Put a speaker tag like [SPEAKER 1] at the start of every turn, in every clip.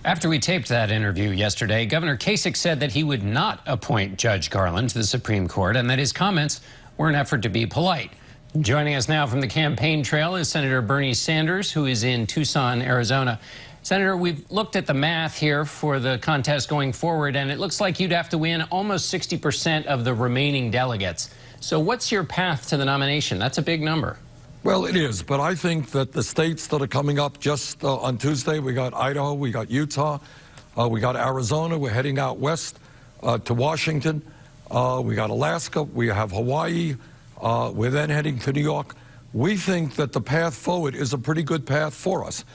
[SPEAKER 1] After we taped that interview yesterday, Governor Kasich said that he would not appoint Judge Garland to the Supreme Court and that his comments were an effort to be polite. Joining us now from the campaign trail is Senator Bernie Sanders, who is in Tucson, Arizona. Senator, we've looked at the math here for the contest going forward, and it looks like you'd have to win almost 60% of the remaining delegates. So what's your path to the nomination? That's a big number.
[SPEAKER 2] Well, it is, but I think that the states that are coming up just on Tuesday, we got Idaho, we got Utah, we got Arizona, we're heading out west to Washington, we got Alaska, we have Hawaii, we're then heading to New York. We think that the path forward is a pretty good path for us.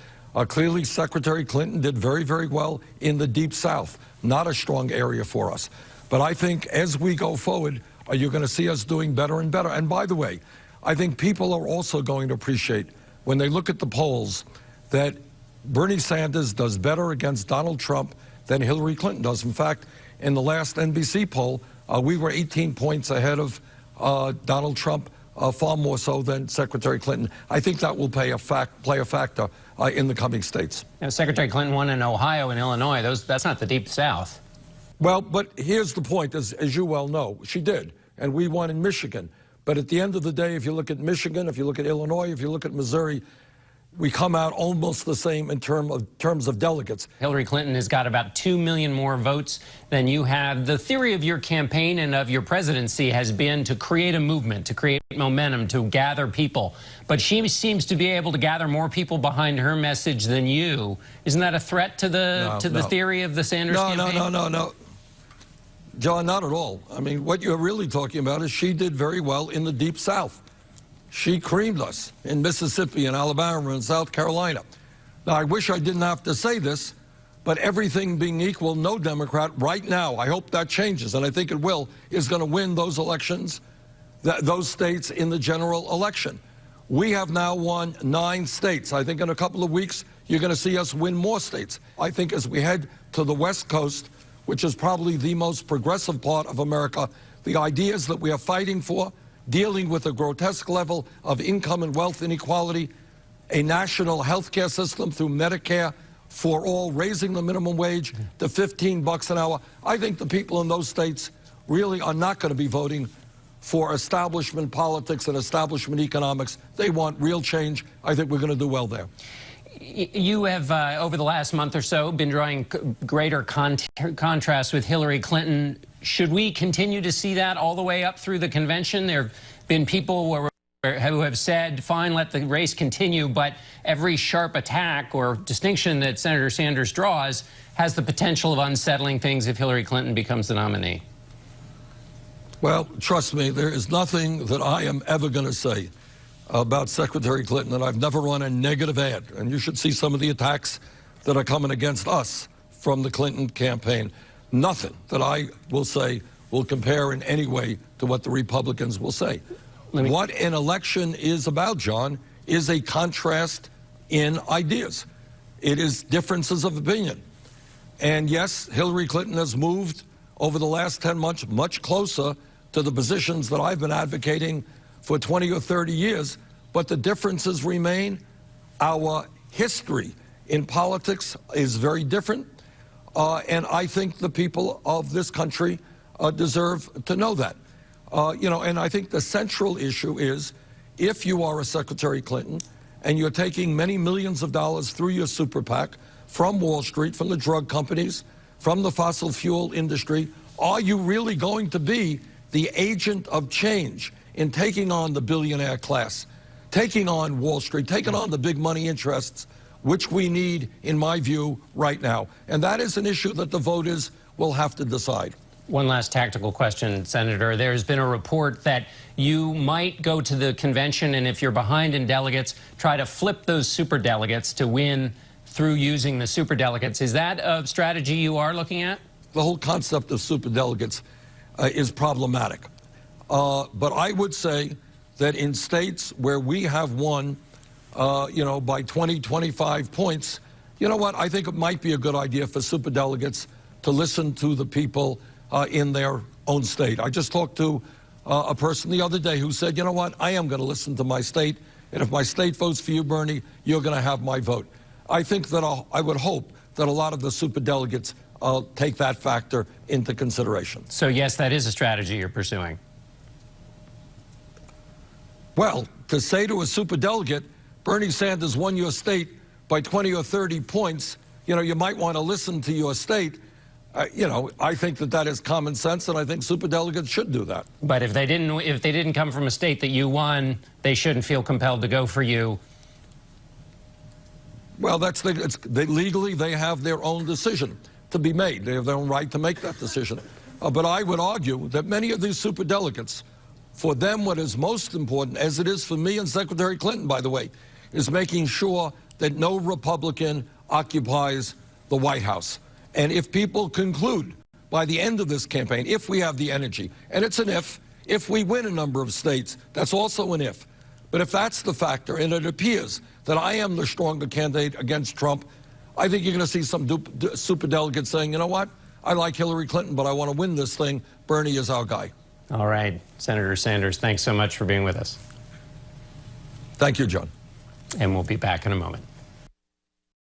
[SPEAKER 2] Clearly, Secretary Clinton did very, very well in the Deep South, not a strong area for us. But I think as we go forward, you're going to see us doing better and better. And by the way, I think people are also going to appreciate, when they look at the polls, that Bernie Sanders does better against Donald Trump than Hillary Clinton does. In fact, in the last NBC poll, we were 18 points ahead of Donald Trump, far more so than Secretary Clinton. I think that will play a factor in the coming states.
[SPEAKER 1] Now, Secretary Clinton won in Ohio and Illinois. That's not the Deep South.
[SPEAKER 2] Well, but here's the point, as you well know. She did, and we won in Michigan. But at the end of the day, if you look at Michigan, if you look at Illinois, if you look at Missouri, we come out almost the same in terms of delegates.
[SPEAKER 1] Hillary Clinton has got about 2 million more votes than you have. The theory of your campaign and of your presidency has been to create a movement, to create momentum, to gather people. But she seems to be able to gather more people behind her message than you. Isn't that a threat to the theory of the Sanders campaign?
[SPEAKER 2] No. John, not at all. I mean, what you're really talking about is she did very well in the Deep South. She creamed us in Mississippi and Alabama and South Carolina. Now, I wish I didn't have to say this, but everything being equal, no Democrat right now, I hope that changes, and I think it will, is going to win those elections, those states in the general election. We have now won 9 states. I think in a couple of weeks, you're going to see us win more states. I think as we head to the West Coast, which is probably the most progressive part of America, the ideas that we are fighting for, dealing with a grotesque level of income and wealth inequality, a national health care system through Medicare for all, raising the minimum wage to $15 an hour. I think the people in those states really are not going to be voting for establishment politics and establishment economics. They want real change. I think we're going to do well there.
[SPEAKER 1] You have, over the last month or so, been drawing greater contrast with Hillary Clinton. Should we continue to see that all the way up through the convention? There have been people who have said, fine, let the race continue, but every sharp attack or distinction that Senator Sanders draws has the potential of unsettling things if Hillary Clinton becomes the nominee.
[SPEAKER 2] Well, trust me, there is nothing that I am ever going to say about Secretary Clinton, and I've never run a negative ad. And you should see some of the attacks that are coming against us from the Clinton campaign. Nothing that I will say will compare in any way to what the Republicans will say. What an election is about, John, is a contrast in ideas. It is differences of opinion. And yes, Hillary Clinton has moved over the last 10 months much closer to the positions that I've been advocating for 20 or 30 years, but the differences remain. Our history in politics is very different, and I think the people of this country deserve to know that. And I think the central issue is, if you are a Secretary Clinton and you're taking many millions of dollars through your super PAC from Wall Street, from the drug companies, from the fossil fuel industry, are you really going to be the agent of change in taking on the billionaire class, taking on Wall Street, taking on the big money interests, which we need, in my view, right now? And that is an issue that the voters will have to decide.
[SPEAKER 1] One last tactical question, Senator. There's been a report that you might go to the convention, and if you're behind in delegates, try to flip those superdelegates to win through using the superdelegates. Is that a strategy you are looking at?
[SPEAKER 2] The whole concept of superdelegates is problematic. But I would say that in states where we have won, by 20, 25 points, you know what? I think it might be a good idea for superdelegates to listen to the people in their own state. I just talked to a person the other day who said, you know what? I am going to listen to my state, and if my state votes for you, Bernie, you're going to have my vote. I think that I would hope that a lot of the superdelegates take that factor into consideration.
[SPEAKER 1] So, yes, that is a strategy you're pursuing.
[SPEAKER 2] Well, to say to a superdelegate, Bernie Sanders won your state by 20 or 30 points, you might want to listen to your state. I think that is common sense, and I think superdelegates should do that.
[SPEAKER 1] But if they didn't come from a state that you won, they shouldn't feel compelled to go for you.
[SPEAKER 2] Well, legally they have their own decision to be made. They have their own right to make that decision. But I would argue that many of these superdelegates, for them, what is most important, as it is for me and Secretary Clinton, by the way, is making sure that no Republican occupies the White House. And if people conclude by the end of this campaign, if we have the energy, and it's an if we win a number of states, that's also an if. But if that's the factor, and it appears that I am the stronger candidate against Trump, I think you're going to see some superdelegates saying, you know what, I like Hillary Clinton, but I want to win this thing. Bernie is our guy.
[SPEAKER 1] All right, Senator Sanders, thanks so much for being with us.
[SPEAKER 2] Thank you, John.
[SPEAKER 1] And we'll be back in a moment.